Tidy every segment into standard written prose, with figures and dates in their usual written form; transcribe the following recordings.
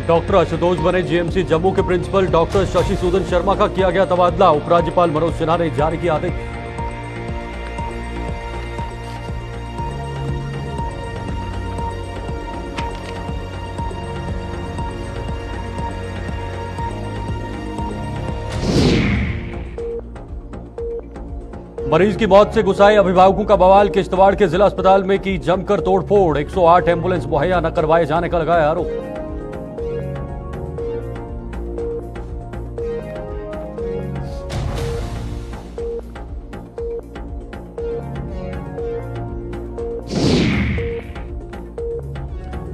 Doctor Ashutosh बने GMC Jammu के principal. Doctor Shashi Sudan Sharma का किया गया तबादला। उपराज्यपाल मनोज सिन्हा ने जारी किया आदेश। मरीज की मौत से गुस्साए अभिभावकों का बवाल। किश्तवाड़ के जिला अस्पताल में की जमकर तोड़फोड़। 108 एम्बुलेंस मुहैया न करवाए जाने का लगाया आरोप।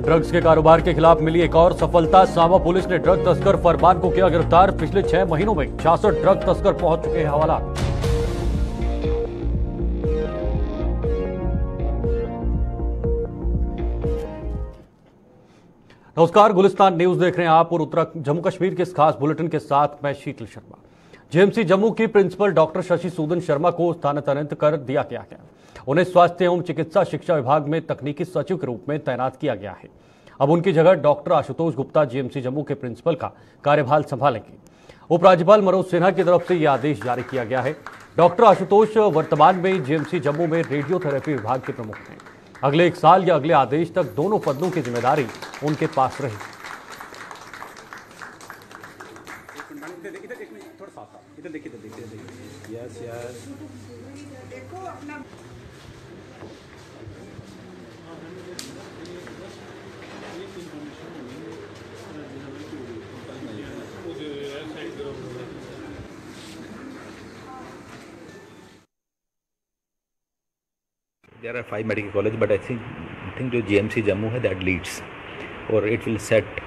ड्रग्स के कारोबार के खिलाफ मिली एक और सफलता। सांबा पुलिस ने ड्रग तस्कर फरमान को किया गिरफ्तार। पिछले 6 महीनों में 66 ड्रग तस्कर पहुंच चुके हैं हवालात। नमस्कार, गुलिस्तान न्यूज देख रहे हैं आप और उत्तराखंड जम्मू कश्मीर के इस खास बुलेटिन के साथ मैं शीतल शर्मा। जीएमसी जम्मू की प्रिंसिपल डॉक्टर शशि सूदन शर्मा को स्थानांतरित कर दिया गया है। उन्हें स्वास्थ्य एवं चिकित्सा शिक्षा विभाग में तकनीकी सचिव के रूप में तैनात किया गया है। अब उनकी जगह डॉक्टर आशुतोष गुप्ता जीएमसी जम्मू के प्रिंसिपल का कार्यभार संभालेंगे। उपराज्यपाल मनोज सिन्हा की तरफ से यह आदेश जारी किया गया है। डॉक्टर आशुतोष वर्तमान में जीएमसी जम्मू में रेडियोथेरेपी विभाग के प्रमुख हैं। अगले 1 साल या अगले आदेश तक दोनों पदों की जिम्मेदारी उनके पास रही। There are 5 medical colleges, but I think जो GMC जम्मू है that leads और it will set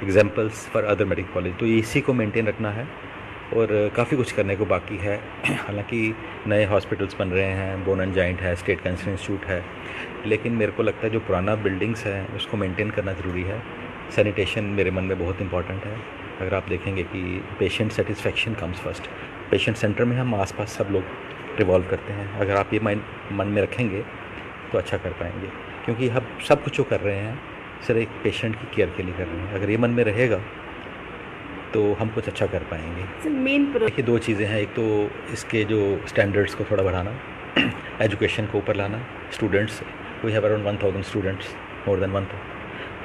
examples for other medical college। तो इसी को मेंटेन रखना है और काफ़ी कुछ करने को बाकी है। हालांकि नए हॉस्पिटल्स बन रहे हैं, बोन एंड जॉइंट है, स्टेट कैंसर इंस्टीट्यूट है, लेकिन मेरे को लगता है जो पुराना बिल्डिंग्स है उसको मेंटेन करना ज़रूरी है। सैनिटेशन मेरे मन में बहुत इंपॉर्टेंट है। अगर आप देखेंगे कि patient satisfaction comes first. Patient centre में हम आसपास सब लोग रिवॉल्व करते हैं। अगर आप ये मन में रखेंगे तो अच्छा कर पाएंगे, क्योंकि हम सब कुछ जो कर रहे हैं सिर्फ एक पेशेंट की केयर के लिए कर रहे हैं। अगर ये मन में रहेगा तो हम कुछ अच्छा कर पाएंगे। देखिए 2 चीज़ें हैं। एक तो इसके जो स्टैंडर्ड्स को थोड़ा बढ़ाना, एजुकेशन को ऊपर लाना। Students, we have around 1000 students, more than 1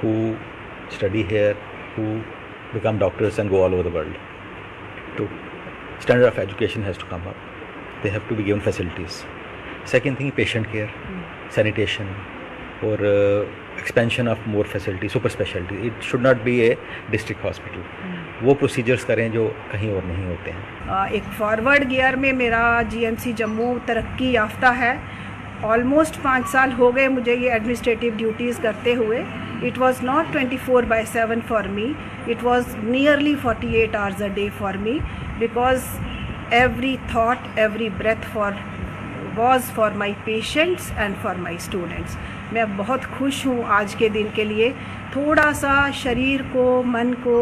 who study here, who become doctors and go all over the world. तो standard of education has to come up. They have to be given facilities. Second thing, patient care, sanitation, or expansion of more facilities, super specialty. It should not be a district hospital. वो procedures करें जो कहीं और नहीं होते हैं। एक forward gear में मेरा जीएमसी जम्मू तरक्की याफ्ता है। ऑलमोस्ट 5 साल हो गए मुझे ये एडमिनिस्ट्रेटिव ड्यूटीज़ करते हुए। It was not 24/7 for me. It was nearly 48 hours a day for me, because every thought, every breath was for my patients and for my students। मैं बहुत खुश हूँ आज के दिन के लिए। थोड़ा सा शरीर को, मन को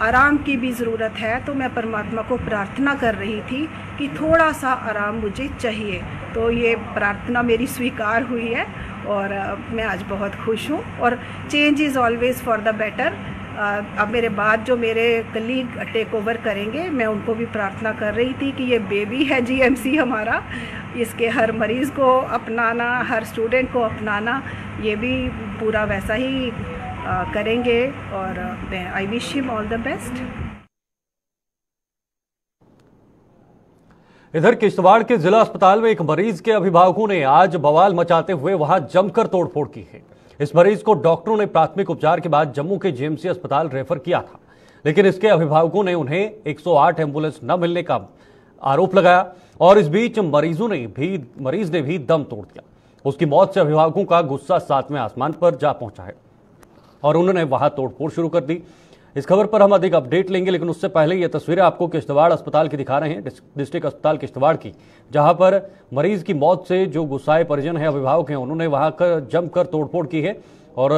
आराम की भी ज़रूरत है, तो मैं परमात्मा को प्रार्थना कर रही थी कि थोड़ा सा आराम मुझे चाहिए। तो ये प्रार्थना मेरी स्वीकार हुई है और मैं आज बहुत खुश हूँ। और change is always for the better. अब मेरे बाद जो मेरे कलीग टेक ओवर करेंगे, मैं उनको भी प्रार्थना कर रही थी कि ये बेबी है जीएमसी हमारा, इसके हर मरीज़ को अपनाना, हर स्टूडेंट को अपनाना, ये भी पूरा वैसा ही करेंगे। और मैं I wish him all the best. इधर किश्तवाड़ के जिला अस्पताल में एक मरीज के अभिभावकों ने आज बवाल मचाते हुए वहां जमकर तोड़फोड़ की है। इस मरीज को डॉक्टरों ने प्राथमिक उपचार के बाद जम्मू के जीएमसी अस्पताल रेफर किया था, लेकिन इसके अभिभावकों ने उन्हें 108 एम्बुलेंस न मिलने का आरोप लगाया और इस बीच मरीज ने भी दम तोड़ दिया। उसकी मौत से अभिभावकों का गुस्सा 7वें आसमान पर जा पहुंचा है और उन्होंने वहां तोड़फोड़ शुरू कर दी। इस खबर पर हम अधिक अपडेट लेंगे, लेकिन उससे पहले ये तस्वीरें आपको किश्तवाड़ अस्पताल की दिखा रहे हैं, डिस्ट्रिक्ट अस्पताल किश्तवाड़ की, जहां पर मरीज की मौत से जो गुस्साए परिजन है, अभिभावक हैं, उन्होंने वहां जमकर तोड़फोड़ की है और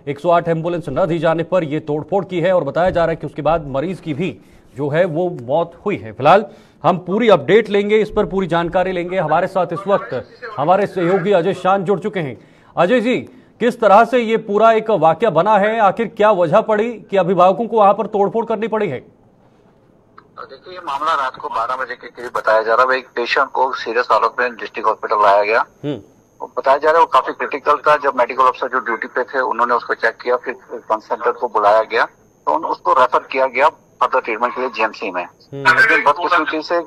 108 एम्बुलेंस न दी जाने पर यह तोड़फोड़ की है और बताया जा रहा है कि उसके बाद मरीज की भी जो है वो मौत हुई है। फिलहाल हम पूरी अपडेट लेंगे, इस पर पूरी जानकारी लेंगे। हमारे साथ इस वक्त हमारे सहयोगी अजय शान जुड़ चुके हैं। अजय जी, किस तरह से ये पूरा एक वाकया बना है, आखिर क्या वजह पड़ी कि अभिभावकों को वहां पर तोड़फोड़ करनी पड़ी है? देखिए, ये मामला रात को 12 बजे के करीब बताया जा रहा है। एक पेशेंट को सीरियस हालत में डिस्ट्रिक्ट हॉस्पिटल लाया गया। बताया जा रहा है वो काफी क्रिटिकल था। जब मेडिकल अफसर जो ड्यूटी पे थे उन्होंने उसको चेक किया, फिर कंसल्टेंट को बुलाया गया तो उसको रेफर किया गया फर्दर ट्रीटमेंट के लिए जीएमसी में। लेकिन बदकिस्मती से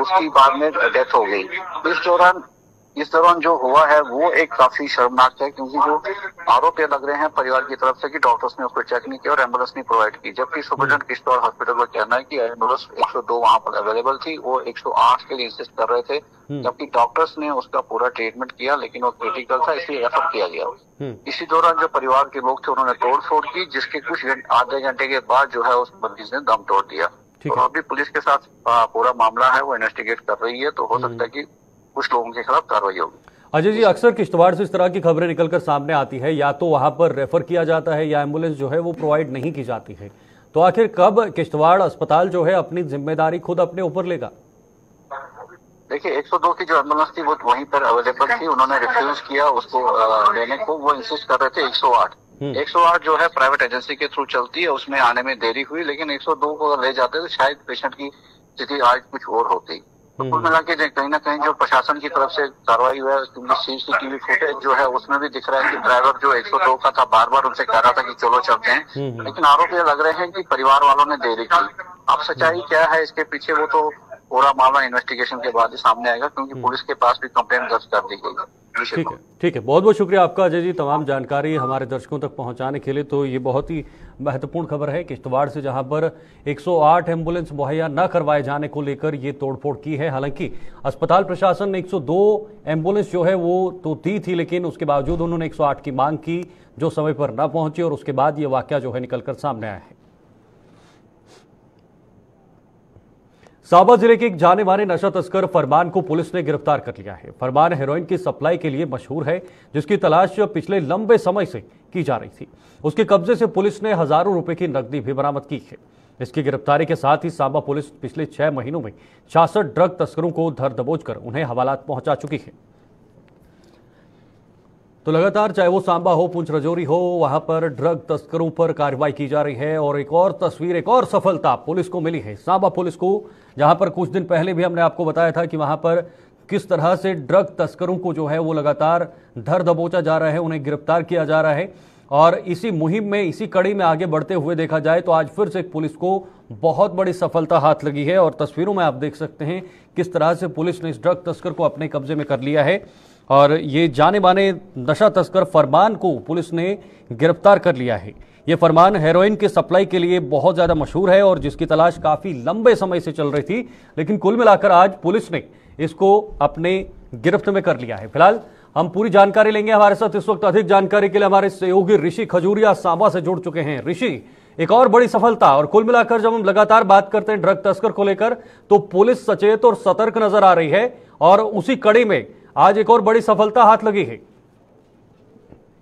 उसकी बाद में डेथ हो गई। इस दौरान जो हुआ है वो एक काफी शर्मनाक है, क्योंकि जो आरोप ये लग रहे हैं परिवार की तरफ से कि डॉक्टर्स ने उसको चेक नहीं किया और एम्बुलेंस नहीं प्रोवाइड की, जबकि सुपरिटेंडेंट किश्तवाड़ हॉस्पिटल का कहना है कि एम्बुलेंस 102 वहां पर अवेलेबल थी, वो 108 के लिए इंसिस्ट कर रहे थे, जबकि डॉक्टर्स ने उसका पूरा ट्रीटमेंट किया लेकिन वो क्रिटिकल था इसलिए रेफर किया गया। इसी दौरान जो परिवार के लोग थे उन्होंने तोड़फोड़ की, जिसके कुछ आधे घंटे के बाद जो है उस मरीज ने दम तोड़ दिया। तो अभी पुलिस के साथ पूरा मामला है वो इन्वेस्टिगेट कर रही है, तो हो सकता है कि कुछ लोगों के खिलाफ कार्रवाई होगी। अजय जी, अक्सर किश्तवाड़ से इस तरह की खबरें निकलकर सामने आती है, या तो वहां पर रेफर किया जाता है या एम्बुलेंस जो है वो प्रोवाइड नहीं की जाती है, तो आखिर कब किश्तवाड़ अस्पताल जो है अपनी जिम्मेदारी खुद अपने ऊपर लेगा? देखिए, 102 की जो एम्बुलेंस थी वो वहीं पर अवेलेबल थी, उन्होंने रिफ्यूज किया उसको लेने को। वो इंसिस्ट कर रहे थे 108 जो है प्राइवेट एजेंसी के थ्रू चलती है, उसमें आने में देरी हुई, लेकिन 102 को अगर ले जाते तो शायद पेशेंट की स्थिति आज कुछ और होती। तो कुल मिला के कहीं ना कहीं जो प्रशासन की तरफ से कार्रवाई हुआ है, क्योंकि सीसीटीवी फुटेज जो है उसमें भी दिख रहा है कि ड्राइवर जो 102 का था बार बार उनसे कह रहा था कि चलो चलते हैं, लेकिन आरोप ये लग रहे हैं कि परिवार वालों ने देरी की। अब सच्चाई क्या है इसके पीछे वो तो पूरा मामला इन्वेस्टिगेशन के बाद ही सामने आएगा, क्योंकि पुलिस के पास भी कंप्लेंट दर्ज कर दी गई है। ठीक है, बहुत बहुत शुक्रिया आपका अजय जी, तमाम जानकारी हमारे दर्शकों तक पहुंचाने के लिए। तो ये बहुत ही महत्वपूर्ण खबर है किश्तवाड़ से, जहां पर 108 एम्बुलेंस मुहैया न करवाए जाने को लेकर ये तोड़फोड़ की है। हालांकि अस्पताल प्रशासन ने 102 एम्बुलेंस जो है वो तो दी थी, लेकिन उसके बावजूद उन्होंने 108 की मांग की, जो समय पर न पहुंची, और उसके बाद ये वाकया जो है निकलकर सामने आया है। सांबा जिले के एक जाने माने नशा तस्कर फरमान को पुलिस ने गिरफ्तार कर लिया है। फरमान हेरोइन की सप्लाई के लिए मशहूर है, जिसकी तलाश पिछले लंबे समय से की जा रही थी। उसके कब्जे से पुलिस ने हजारों रुपए की नकदी भी बरामद की है। इसकी गिरफ्तारी के साथ ही सांबा पुलिस पिछले 6 महीनों में 66 ड्रग तस्करों को धर दबोच कर उन्हें हवालात पहुंचा चुकी है। तो लगातार चाहे वो सांबा हो, पुंछ राजौरी हो, वहां पर ड्रग तस्करों पर कार्रवाई की जा रही है। और एक और तस्वीर, एक और सफलता पुलिस को मिली है, सांबा पुलिस को, जहां पर कुछ दिन पहले भी हमने आपको बताया था कि वहां पर किस तरह से ड्रग तस्करों को जो है वो लगातार धर दबोचा जा रहा है, उन्हें गिरफ्तार किया जा रहा है। और इसी मुहिम में, इसी कड़ी में आगे बढ़ते हुए देखा जाए तो आज फिर से पुलिस को बहुत बड़ी सफलता हाथ लगी है। और तस्वीरों में आप देख सकते हैं किस तरह से पुलिस ने इस ड्रग तस्कर को अपने कब्जे में कर लिया है। और ये जाने माने नशा तस्कर फरमान को पुलिस ने गिरफ्तार कर लिया है। ये फरमान हेरोइन के सप्लाई के लिए बहुत ज्यादा मशहूर है और जिसकी तलाश काफी लंबे समय से चल रही थी, लेकिन कुल मिलाकर आज पुलिस ने इसको अपने गिरफ्त में कर लिया है। फिलहाल हम पूरी जानकारी लेंगे। हमारे साथ इस वक्त अधिक जानकारी के लिए हमारे सहयोगी ऋषि खजूरिया सांबा से जुड़ चुके हैं। ऋषि, एक और बड़ी सफलता, और कुल मिलाकर जब हम लगातार बात करते हैं ड्रग तस्कर को लेकर, तो पुलिस सचेत और सतर्क नजर आ रही है, और उसी कड़ी में आज एक और बड़ी सफलता हाथ लगी है।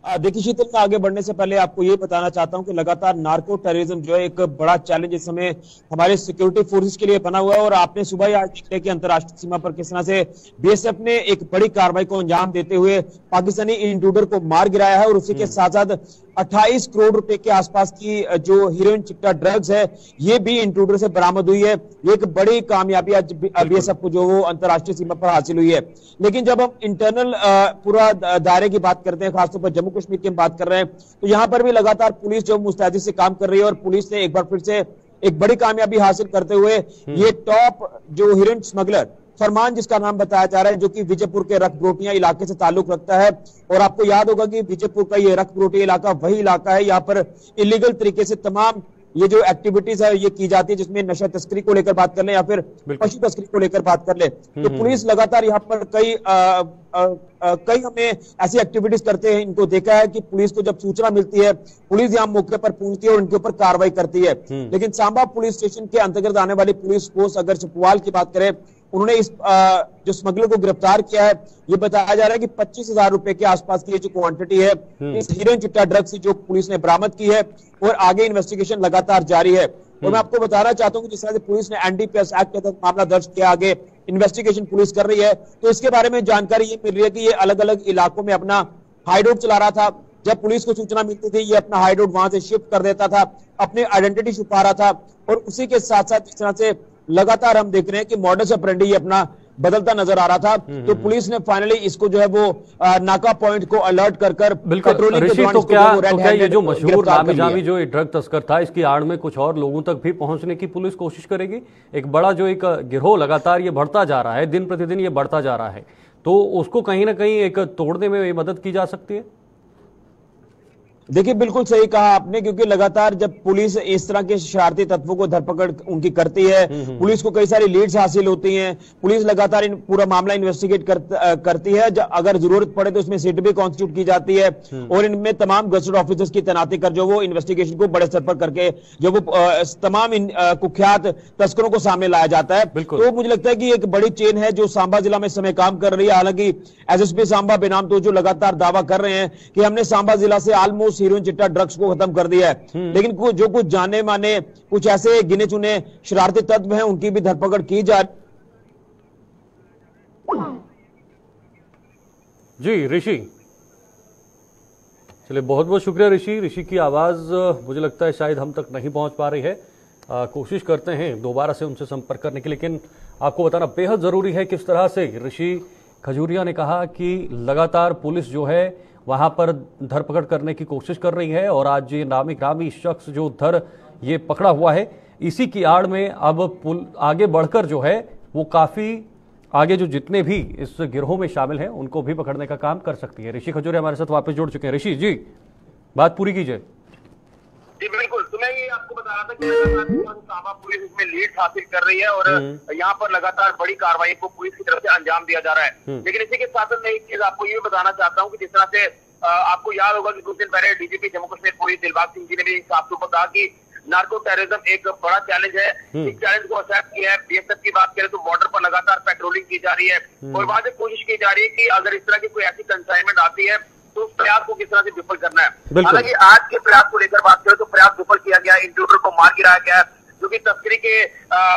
देखिए शीतल, मैं आगे बढ़ने से पहले आपको ये बताना चाहता हूं कि लगातार नार्को टेररिज्म जो है एक बड़ा चैलेंज इस समय हमारे सिक्योरिटी फोर्सेस के लिए बना हुआ है। और आपने सुबह ही आज देखा कि अंतर्राष्ट्रीय सीमा पर किस तरह से बीएसएफ ने एक बड़ी कार्रवाई को अंजाम देते हुए पाकिस्तानी इंट्रूडर को मार गिराया है। और उसी के साथ साथ 28 करोड़ रुपए के आसपास की जो हीरोइन चिट्टा ड्रग्स है, ये भी इंट्रूडर से बरामद हुई है। ये एक बड़ी कामयाबी आज बीएसएफ को जो वो अंतर्राष्ट्रीय सीमा पर हासिल हुई है। लेकिन जब हम इंटरनल पूरा दायरे की बात करते हैं, खासतौर पर जम्मू कश्मीर की बात कर रहे हैं, तो यहाँ पर भी लगातार पुलिस जो मुस्तैदी से काम कर रही है। और पुलिस ने एक बार फिर से एक बड़ी कामयाबी हासिल करते हुए ये टॉप जो हीरोइन स्मगलर फरमान, जिसका नाम बताया जा रहा है, जो कि विजयपुर के रखब्रोटिया इलाके से ताल्लुक रखता है। और आपको याद होगा कि विजयपुर का ये रखब्रोटिया इलाका वही इलाका है, यहाँ पर इलीगल तरीके से तमाम ये जो एक्टिविटीज है ये की जाती है, जिसमें नशा तस्करी को लेकर बात कर ले या फिर पशु तस्करी को लेकर बात कर ले। तो पुलिस लगातार यहाँ पर कई हमें ऐसी एक्टिविटीज करते हैं, इनको देखा है कि पुलिस को जब सूचना मिलती है, पुलिस यहाँ मौके पर पहुंचती है और इनके ऊपर कार्रवाई करती है। लेकिन सांबा पुलिस स्टेशन के अंतर्गत आने वाली पुलिस फोर्स अगर सुपवाल की बात करें, उन्होंने इस जो स्मगलर को गिरफ्तार किया है। ये बताया जा रहा है कि 25,000 रुपए के आसपास की जो क्वांटिटी है इस हीरोइन चिट्टा ड्रग्स जो पुलिस ने बरामद की है, और आगे इन्वेस्टिगेशन लगातार जारी है। और मैं आपको बताना चाहता हूं कि जिस तरह से पुलिस ने एनडीपीएस एक्ट के तहत मामला दर्ज किया, आगे इन्वेस्टिगेशन पुलिस कर रही है, तो इसके बारे में जानकारी ये मिल रही है कि ये अलग अलग इलाकों में अपना हाइड आउट चला रहा था। जब पुलिस को सूचना मिलती थी ये अपना हाइड आउट वहां से शिफ्ट कर देता था, अपनी आइडेंटिटी छुपा रहा था। और उसी के साथ साथ जिस तरह से लगातार हम देख रहे हैं कि मॉडस ऑपरेंडी ये अपना बदलता नजर आ रहा था, तो पुलिस ने फाइनली इसको जो है वो नाका पॉइंट को अलर्ट कर पेट्रोलिंग के दौरान क्या ये जो मशहूर नामी जो ड्रग तस्कर था, इसकी आड़ में कुछ और लोगों तक भी पहुंचने की पुलिस कोशिश करेगी? एक बड़ा जो एक गिरोह लगातार ये बढ़ता जा रहा है, दिन प्रतिदिन ये बढ़ता जा रहा है, तो उसको कहीं ना कहीं एक तोड़ने में ये मदद की जा सकती है? देखिए बिल्कुल सही कहा आपने, क्योंकि लगातार जब पुलिस इस तरह के शरारती तत्वों को धरपकड़ उनकी करती है, पुलिस को कई सारी लीड्स हासिल होती हैं, पुलिस लगातार पूरा मामला इन्वेस्टिगेट करती है, अगर जरूरत पड़े तो इसमें सीट भी कॉन्स्टिट्यूट की जाती है और इनमें तमाम गजेटेड ऑफिसर्स की तैनाती कर जो वो इन्वेस्टिगेशन को बड़े स्तर पर करके जो वो तमाम कुख्यात तस्करों को सामने लाया जाता है। तो मुझे लगता है कि एक बड़ी चेन है जो सांबा जिला में इस समय काम कर रही है। हालांकि एसएसपी सांबा बेनाम तो जो लगातार दावा कर रहे हैं कि हमने सांबा जिला से ऑलमोस्ट हीरोइन चिट्टा ड्रग्स को खत्म कर दिया है, लेकिन जो कुछ जाने माने कुछ ऐसे गिने चुने शरारती तत्व हैं उनकी भी धरपकड़ की जा जी। ऋषि, चलिए बहुत बहुत शुक्रिया ऋषि की आवाज मुझे लगता है शायद हम तक नहीं पहुंच पा रही है, कोशिश करते हैं दोबारा से उनसे संपर्क करने की, लेकिन आपको बताना बेहद जरूरी है किस तरह से ऋषि खजूरिया ने कहा कि लगातार पुलिस जो है वहां पर धरपकड़ करने की कोशिश कर रही है और आज ये नामी ग्रामी शख्स जो उधर ये पकड़ा हुआ है, इसी की आड़ में अब आगे बढ़कर जो है वो काफी आगे जो जितने भी इस गिरोह में शामिल हैं उनको भी पकड़ने का काम कर सकती है। ऋषि खजूरिया हमारे साथ वापस जुड़ चुके हैं। ऋषि जी, बात पूरी कीजिए। जी बिल्कुल, तो मैं ये आपको बता रहा था कि लगातार सांबा पुलिस इसमें लीड हासिल कर रही है और यहाँ पर लगातार बड़ी कार्रवाई को पुलिस की तरफ से अंजाम दिया जा रहा है। लेकिन इसी के साथ मैं एक चीज आपको ये बताना चाहता हूँ कि जिस तरह से आपको याद होगा कि कुछ दिन पहले डीजीपी जम्मू कश्मीर पुलिस दिलबाग सिंह जी ने भी साफ तौर पर कहा कि नार्को टेररिज्म एक बड़ा चैलेंज है। इस चैलेंज को एक्सेप्ट किया है। बीएसएफ की बात करें तो बॉर्डर पर लगातार पेट्रोलिंग की जा रही है और वहां से कोशिश की जा रही है कि अगर इस तरह की कोई ऐसी कंसाइनमेंट आती है तो उस प्रयास को किस तरह से विफल करना है। हालांकि आज के प्रयास को लेकर बात करें तो प्रयास विफल किया गया, इंट्रूडर को मार गिराया गया जो कि तस्करी के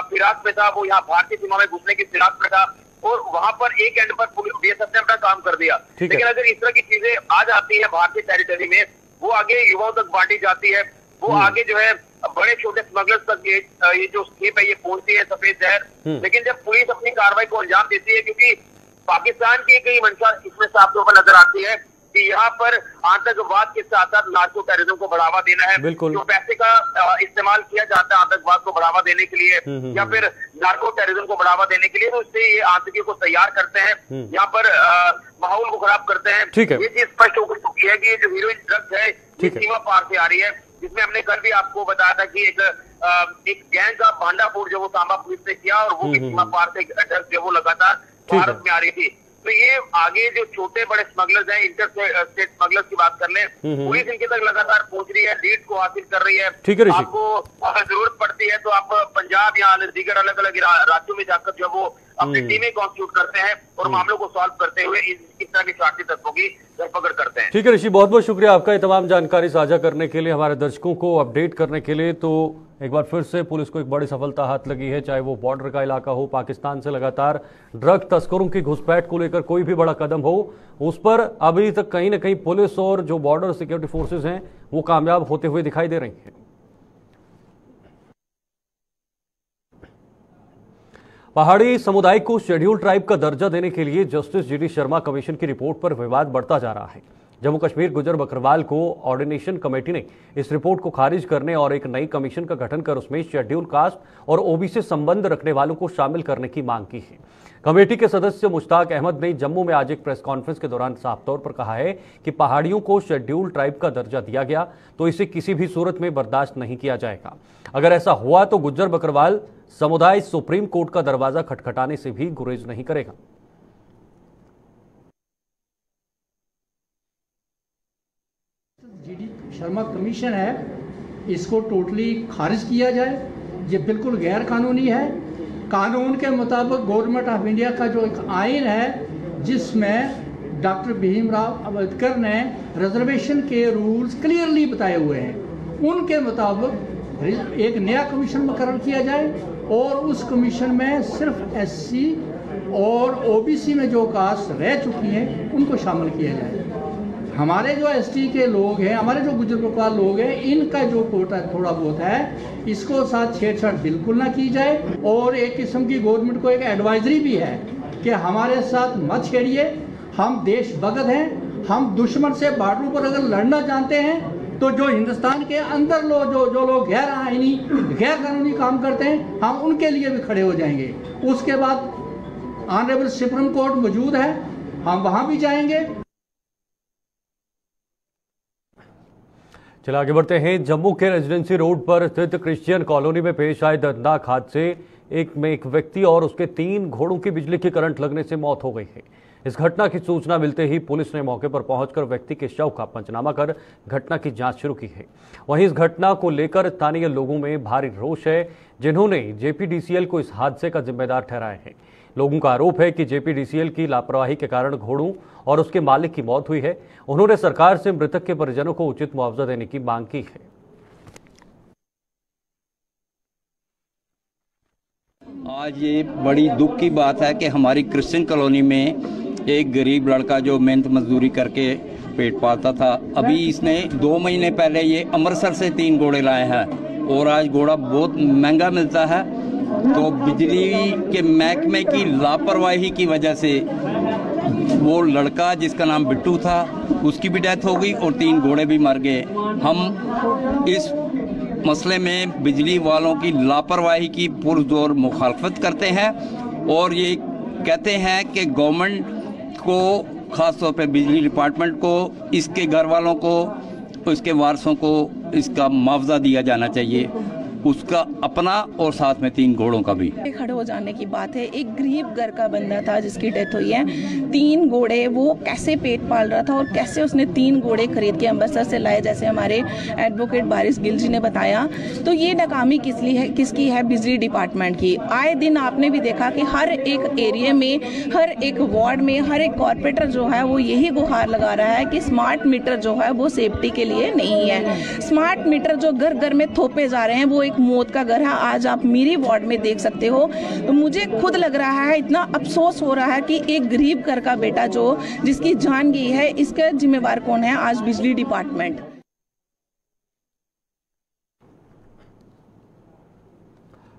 फिराक में था, वो यहाँ भारतीय सीमा में घुसने की फिराक में था और वहां पर एक एंड पर बीएसएफ ने अपना काम कर दिया। लेकिन अगर इस तरह की चीजें आ जाती है भारतीय टेरिटरी में, वो आगे युवाओं तक बांटी जाती है, वो आगे जो है बड़े छोटे स्मगलर्स तक ये जो स्कीम है ये पहुंचती है सफेद जहर। लेकिन जब पुलिस अपनी कार्रवाई को अंजाम देती है, क्योंकि पाकिस्तान की कई मंशा इसमें साफ तौर पर नजर आती है कि यहाँ पर आतंकवाद के साथ साथ नार्को टेररिज्म को बढ़ावा देना है। जो पैसे का इस्तेमाल किया जाता है आतंकवाद को बढ़ावा देने के लिए या फिर नार्को टेररिज्म को बढ़ावा देने के लिए, तो उससे ये आतंकियों को तैयार करते हैं, यहाँ पर माहौल को खराब करते हैं। ये चीज स्पष्ट होकर चुकी है कि ये जो हीरोइन ड्रग्स है ये सीमा पार से आ रही है, जिसमें हमने कल भी आपको बताया था कि एक गैंग का भांडाफोड़ जो वो सांबा पुलिस ने किया और वो भी सीमा पार से ड्रग्स जो वो लगातार भारत में आ रही थी। तो ये आगे जो छोटे बड़े स्मगलर्स हैं, इंटर स्टेट स्मगलर्स की बात कर लें, पुलिस इनके तक लगातार पहुंच रही है, लीड को हासिल कर रही है। आपको अगर जरूरत पड़ती है तो आप पंजाब या दीगर अलग अलग राज्यों में जाकर जो वो अपनी टीमें कॉन्स्टिट्यूट करते हैं और मामलों को सॉल्व करते हुए इस तरह की शरारती तत्वों की धरपकड़ करते हैं। ठीक है ऋषि, बहुत बहुत शुक्रिया आपका ये तमाम जानकारी साझा करने के लिए, हमारे दर्शकों को अपडेट करने के लिए। तो एक बार फिर से पुलिस को एक बड़ी सफलता हाथ लगी है, चाहे वो बॉर्डर का इलाका हो, पाकिस्तान से लगातार ड्रग तस्करों की घुसपैठ को लेकर कोई भी बड़ा कदम हो, उस पर अभी तक कहीं ना कहीं पुलिस और जो बॉर्डर सिक्योरिटी फोर्सेज हैं वो कामयाब होते हुए दिखाई दे रही हैं। पहाड़ी समुदाय को शेड्यूल ट्राइब का दर्जा देने के लिए जस्टिस जीडी शर्मा कमीशन की रिपोर्ट पर विवाद बढ़ता जा रहा है। जम्मू कश्मीर गुजर बकरवाल को ऑर्डिनेशन कमेटी ने इस रिपोर्ट को खारिज करने और एक नई कमीशन का गठन कर उसमें शेड्यूल कास्ट और ओबीसी से संबंध रखने वालों को शामिल करने की मांग की है। कमेटी के सदस्य मुश्ताक अहमद ने जम्मू में आज एक प्रेस कॉन्फ्रेंस के दौरान साफ तौर पर कहा है कि पहाड़ियों को शेड्यूल ट्राइब का दर्जा दिया गया तो इसे किसी भी सूरत में बर्दाश्त नहीं किया जाएगा। अगर ऐसा हुआ तो गुज्जर बकरवाल समुदाय सुप्रीम कोर्ट का दरवाजा खटखटाने से भी गुरेज नहीं करेगा। जीडी शर्मा कमीशन है, इसको टोटली खारिज किया जाए। ये बिल्कुल गैर कानूनी है। कानून के मुताबिक गवर्नमेंट ऑफ इंडिया का जो एक आइन है जिसमें डॉक्टर भीमराव अम्बेडकर ने रिजर्वेशन के रूल्स क्लियरली बताए हुए हैं, उनके मुताबिक एक नया कमीशन मुकर्रर किया जाए और उस कमीशन में सिर्फ एससी और ओबीसी में जो कास्ट रह चुकी हैं उनको शामिल किया जाए। हमारे जो एसटी के लोग हैं, हमारे जो गुजर बकवाल लोग हैं, इनका जो कोटा थोड़ा बहुत है, इसको साथ छेड़छाड़ बिल्कुल ना की जाए। और एक किस्म की गवर्नमेंट को एक एडवाइजरी भी है कि हमारे साथ मत छेड़िए, हम देश भगत हैं, हम दुश्मन से बॉर्डर पर अगर लड़ना जानते हैं तो जो हिंदुस्तान के अंदर जो लोग गैर आईनी गैर कानूनी काम करते हैं, हम उनके लिए भी खड़े हो जाएंगे। उसके बाद ऑनरेबल सुप्रीम कोर्ट मौजूद है, हम वहां भी जाएंगे। चलिए आगे बढ़ते हैं। जम्मू के रेजिडेंसी रोड पर स्थित क्रिश्चियन कॉलोनी में पेश आए दर्दनाक हादसे में एक व्यक्ति और उसके 3 घोड़ों की बिजली की करंट लगने से मौत हो गई है। इस घटना की सूचना मिलते ही पुलिस ने मौके पर पहुंचकर व्यक्ति के शव का पंचनामा कर घटना की जांच शुरू की है। वहीं इस घटना को लेकर स्थानीय लोगों में भारी रोष है, जिन्होंने जेपीडीसीएल को इस हादसे का जिम्मेदार ठहराया है। लोगों का आरोप है कि जेपीडीसीएल की लापरवाही के कारण घोड़ों और उसके मालिक की मौत हुई है। उन्होंने सरकार से मृतक के परिजनों को उचित मुआवजा देने की मांग की है। आज ये बड़ी दुख की बात है कि हमारी क्रिश्चियन कॉलोनी में एक गरीब लड़का जो मेहनत मजदूरी करके पेट पालता था, अभी इसने 2 महीने पहले ये अमृतसर से 3 घोड़े लाए हैं और आज घोड़ा बहुत महंगा मिलता है। तो बिजली के महकमे की लापरवाही की वजह से वो लड़का जिसका नाम बिट्टू था, उसकी भी डेथ हो गई और 3 घोड़े भी मर गए। हम इस मसले में बिजली वालों की लापरवाही की पुरजोर मुखालफत करते हैं और ये कहते हैं कि गवर्नमेंट को, खासतौर पे बिजली डिपार्टमेंट को, इसके घर वालों को, इसके वारसों को इसका मुआवजा दिया जाना चाहिए, उसका अपना और साथ में 3 घोड़ों का भी। खड़े हो जाने की बात है। एक गरीब घर का बंदा था जिसकी डेथ हुई है, 3 घोड़े वो कैसे पेट पाल रहा था और कैसे उसने 3 घोड़े खरीद के अमृतसर से लाए, जैसे हमारे एडवोकेट बारिश गिल जी ने बताया। तो ये नाकामी किसकी है? बिजली डिपार्टमेंट की। आए दिन आपने भी देखा कि हर एक एरिया में, हर एक वार्ड में, हर एक कॉर्पोरेटर जो है वो यही गुहार लगा रहा है कि स्मार्ट मीटर जो है वो सेफ्टी के लिए नहीं है। स्मार्ट मीटर जो घर घर में थोपे जा रहे हैं वो मौत का घर है। आज आप मेरी वार्ड में देख सकते हो। तो मुझे खुद लग रहा है, इतना अफसोस हो रहा है कि एक गरीब घर का बेटा जो जिसकी जान गई है, इसका जिम्मेवार कौन है? आज बिजली डिपार्टमेंट।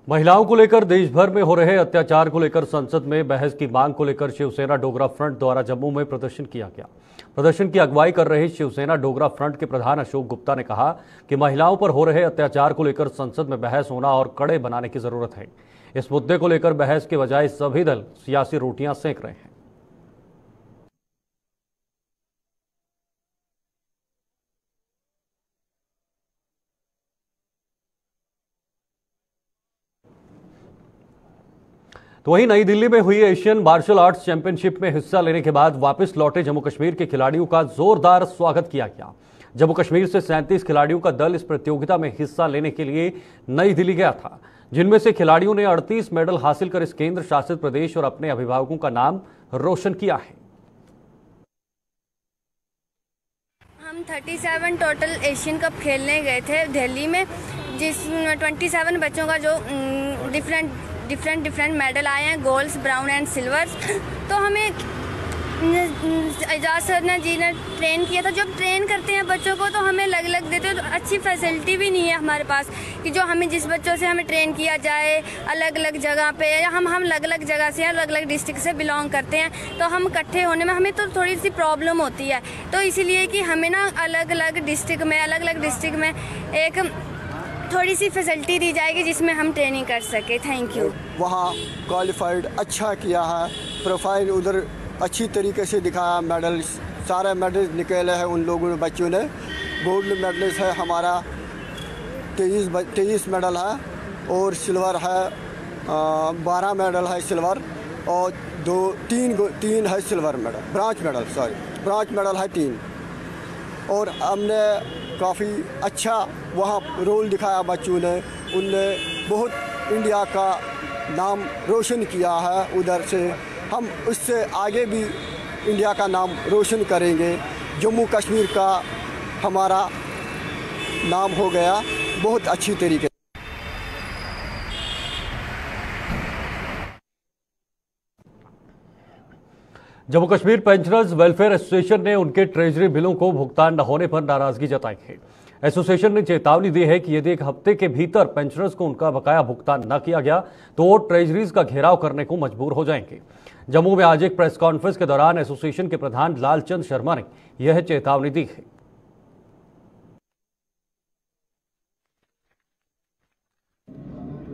महिलाओं को लेकर देश भर में हो रहे अत्याचार को लेकर संसद में बहस की मांग को लेकर शिवसेना डोगरा फ्रंट द्वारा जम्मू में प्रदर्शन किया गया। प्रदर्शन की अगुवाई कर रहे शिवसेना डोगरा फ्रंट के प्रधान अशोक गुप्ता ने कहा कि महिलाओं पर हो रहे अत्याचार को लेकर संसद में बहस होना और कड़े बनाने की जरूरत है। इस मुद्दे को लेकर बहस के बजाय सभी दल सियासी रोटियां सेक रहे हैं। तो वहीं नई दिल्ली में हुई एशियन मार्शल आर्ट्स चैंपियनशिप में हिस्सा लेने के बाद वापस लौटे जम्मू कश्मीर के खिलाड़ियों का जोरदार स्वागत किया गया। जम्मू कश्मीर से 37 खिलाड़ियों का दल इस प्रतियोगिता में हिस्सा लेने के लिए नई दिल्ली गया था, जिनमें से खिलाड़ियों ने 38 मेडल हासिल कर इस केंद्र शासित प्रदेश और अपने अभिभावकों का नाम रोशन किया है। हम 37 टोटल एशियन कप खेलने गए थे दिल्ली में, जिसमें 27 बच्चों का जो डिफरेंट मेडल आए हैं, गोल्ड्स, ब्राउन एंड सिल्वर्स। तो हमें एजाज सर जी ने ट्रेन किया था। जब ट्रेन करते हैं बच्चों को तो हमें अलग अलग देते हैं, तो अच्छी फैसिलिटी भी नहीं है हमारे पास कि जो हमें जिस बच्चों से हमें ट्रेन किया जाए अलग अलग जगह पे, या हम अलग अलग जगह से, अलग अलग डिस्ट्रिक्ट से बिलोंग करते हैं, तो हम इकट्ठे होने में हमें तो थोड़ी सी प्रॉब्लम होती है। तो इसीलिए कि हमें ना अलग अलग डिस्ट्रिक्ट में एक थोड़ी सी फैसिलिटी दी जाएगी जिसमें हम ट्रेनिंग कर सके। Thank you. वहाँ क्वालिफाइड अच्छा किया है, प्रोफाइल उधर अच्छी तरीके से दिखाया, मेडल सारे मेडल निकले हैं उन लोगों ने, बच्चों ने। गोल्ड मेडल्स है हमारा 23 मेडल है और सिल्वर है 12 मेडल है सिल्वर, और 3 है सिल्वर मेडल, ब्रांच मेडल है 3। और हमने काफ़ी अच्छा वहाँ रोल दिखाया बच्चों ने, उनने बहुत इंडिया का नाम रोशन किया है उधर से। हम उससे आगे भी इंडिया का नाम रोशन करेंगे। जम्मू कश्मीर का हमारा नाम हो गया बहुत अच्छी तरीके। Jammu Kashmir pensioners welfare association ने उनके ट्रेजरी बिलों को भुगतान न होने पर नाराजगी जताई है। एसोसिएशन ने चेतावनी दी है कि यदि एक हफ्ते के भीतर पेंशनर्स को उनका बकाया भुगतान न किया गया तो वो ट्रेजरीज का घेराव करने को मजबूर हो जाएंगे। जम्मू में आज एक प्रेस कॉन्फ्रेंस के दौरान एसोसिएशन के प्रधान लालचंद शर्मा ने यह चेतावनी दी है।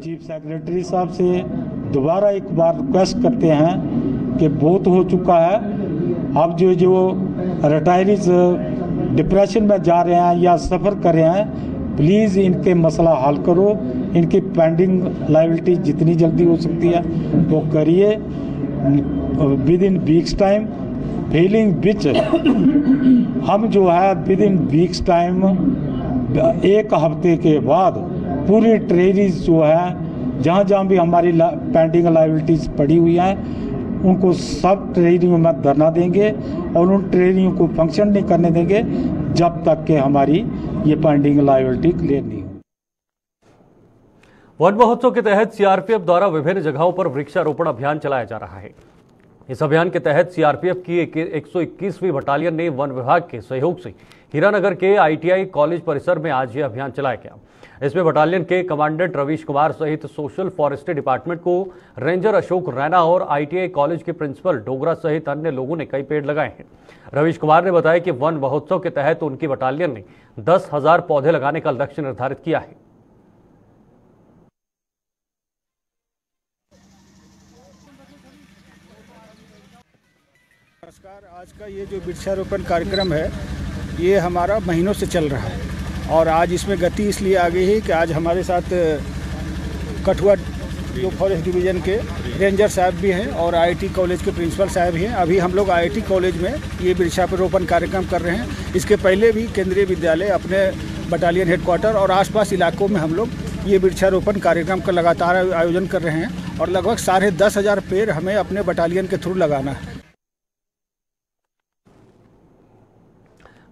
चीफ सेक्रेटरी साहब से दोबारा एक बार रिक्वेस्ट करते हैं कि बहुत हो चुका है। अब जो रिटायरीज डिप्रेशन में जा रहे हैं या सफ़र कर रहे हैं, प्लीज़ इनके मसला हल करो। इनकी पेंडिंग लायबिलिटी जितनी जल्दी हो सकती है वो करिए with in weeks time. Fehling विच हम जो है विद इन वीक्स टाइम, एक हफ्ते के बाद पूरी ट्रेजरीज जो है जहाँ जहाँ भी हमारी पेंडिंग लायबिलिटीज पड़ी हुई हैं उनको सब ट्रेजरियों में धरना देंगे और उन ट्रेजरियों को फंक्शन नहीं करने देंगे जब तक कि हमारी ये पेंडिंग लायबिलिटी क्लियर नहीं हो। वन महोत्सव के तहत सीआरपीएफ द्वारा विभिन्न जगहों पर वृक्षारोपण अभियान चलाया जा रहा है। इस अभियान के तहत सीआरपीएफ की 121वीं बटालियन ने वन विभाग के सहयोग से हीरानगर के आईटीआई कॉलेज परिसर में आज यह अभियान चलाया गया। इसमें बटालियन के कमांडेंट रवीश कुमार सहित सोशल फॉरेस्ट्री डिपार्टमेंट को रेंजर अशोक रैना और आईटीआई कॉलेज के प्रिंसिपल डोगरा सहित अन्य लोगों ने कई पेड़ लगाए हैं। रवीश कुमार ने बताया कि वन महोत्सव के तहत उनकी बटालियन ने 10,000 पौधे लगाने का लक्ष्य निर्धारित किया है। नमस्कार, आज का ये जो वृक्षारोपण कार्यक्रम है ये हमारा महीनों से चल रहा है और आज इसमें गति इसलिए आ गई है कि आज हमारे साथ कठुआ जो फॉरेस्ट डिवीज़न के रेंजर साहब भी हैं और आईटी कॉलेज के प्रिंसिपल साहब भी हैं। अभी हम लोग आईटी कॉलेज में ये वृक्षारोपण कार्यक्रम कर रहे हैं। इसके पहले भी केंद्रीय विद्यालय अपने बटालियन हेडक्वार्टर और आसपास इलाकों में हम लोग ये वृक्षारोपण कार्यक्रम का लगातार आयोजन कर रहे हैं और लगभग 10,500 पेड़ हमें अपने बटालियन के थ्रू लगाना है।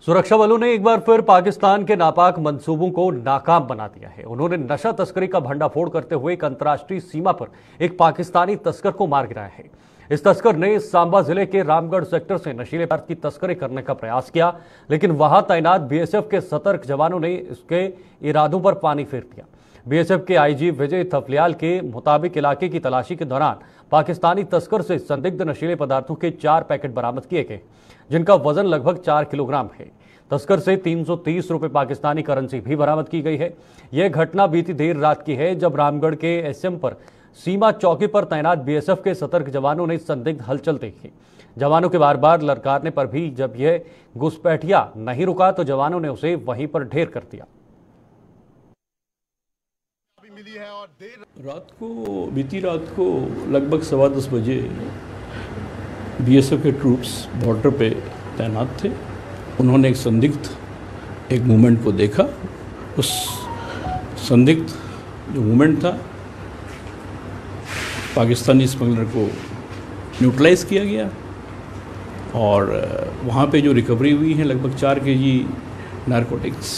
सुरक्षा बलों ने एक बार फिर पाकिस्तान के नापाक मंसूबों को नाकाम बना दिया है। उन्होंने नशा तस्करी का भंडाफोड़ करते हुए एक अंतर्राष्ट्रीय सीमा पर एक पाकिस्तानी तस्कर को मार गिराया है। इस तस्कर ने सांबा जिले के रामगढ़ सेक्टर से नशीले पदार्थ की तस्करी करने का प्रयास किया, लेकिन वहां तैनात बीएसएफ के सतर्क जवानों ने इसके इरादों पर पानी फेर दिया। बीएसएफ के आईजी विजय थपलियाल के मुताबिक इलाके की तलाशी के दौरान पाकिस्तानी तस्कर से संदिग्ध नशीले पदार्थों के 4 पैकेट बरामद किए गए, जिनका वजन लगभग 4 किलोग्राम है। तस्कर से 330 रुपए पाकिस्तानी करेंसी भी बरामद की गई है। यह घटना बीती देर रात की है, जब रामगढ़ के एसएम पर सीमा चौकी पर तैनात बीएसएफ के सतर्क जवानों ने संदिग्ध हलचल देखी। जवानों के बार बार ललकारने पर भी जब यह घुसपैठिया नहीं रुका तो जवानों ने उसे वहीं पर ढेर कर दिया। बीती रात को लगभग 10:15 बजे बीएसएफ के ट्रूप्स बॉर्डर पे तैनात थे। उन्होंने एक संदिग्ध मूवमेंट को देखा। उस संदिग्ध जो मूवमेंट था, पाकिस्तानी स्मगलर को न्यूट्रलाइज किया गया और वहाँ पे जो रिकवरी हुई है लगभग 4 केजी नारकोटिक्स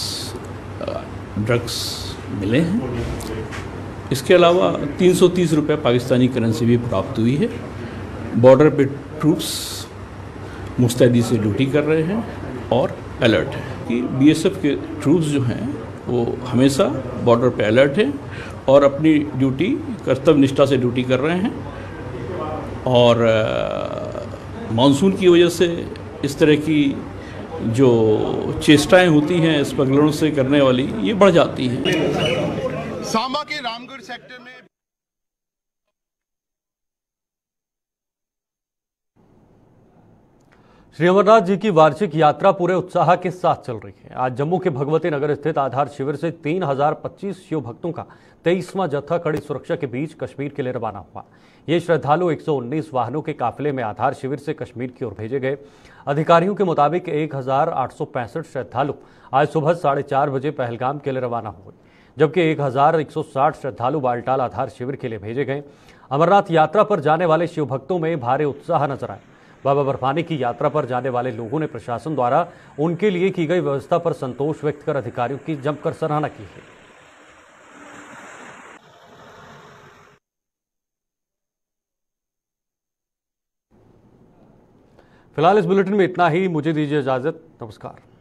ड्रग्स मिले हैं। इसके अलावा 330 रुपये पाकिस्तानी करेंसी भी प्राप्त हुई है। बॉर्डर पे ट्रूप्स मुस्तैदी से ड्यूटी कर रहे हैं और अलर्ट है कि बीएसएफ के ट्रूप्स जो हैं वो हमेशा बॉर्डर पे अलर्ट हैं और अपनी ड्यूटी कर्तव्य निष्ठा से ड्यूटी कर रहे हैं। और मानसून की वजह से इस तरह की जो चेष्टाएं होती हैं स्मगलरों से करने वाली, ये बढ़ जाती हैं। सांबा के रामगढ़ सेक्टर में श्री अमरनाथ जी की वार्षिक यात्रा पूरे उत्साह के साथ चल रही है। आज जम्मू के भगवती नगर स्थित आधार शिविर से 3025 शिव भक्तों का 23वां जत्था कड़ी सुरक्षा के बीच कश्मीर के लिए रवाना हुआ। ये श्रद्धालु 119 वाहनों के काफिले में आधार शिविर से कश्मीर की ओर भेजे गए। अधिकारियों के मुताबिक 1865 श्रद्धालु आज सुबह 4:30 बजे पहलगाम के लिए रवाना हुए, जबकि 1160 श्रद्धालु बालटाल आधार शिविर के लिए भेजे गए। अमरनाथ यात्रा पर जाने वाले शिव भक्तों में भारी उत्साह नजर आया। बाबा बर्फानी की यात्रा पर जाने वाले लोगों ने प्रशासन द्वारा उनके लिए की गई व्यवस्था पर संतोष व्यक्त कर अधिकारियों की जमकर सराहना की है। फिलहाल इस बुलेटिन में इतना ही। मुझे दीजिए इजाजत। नमस्कार।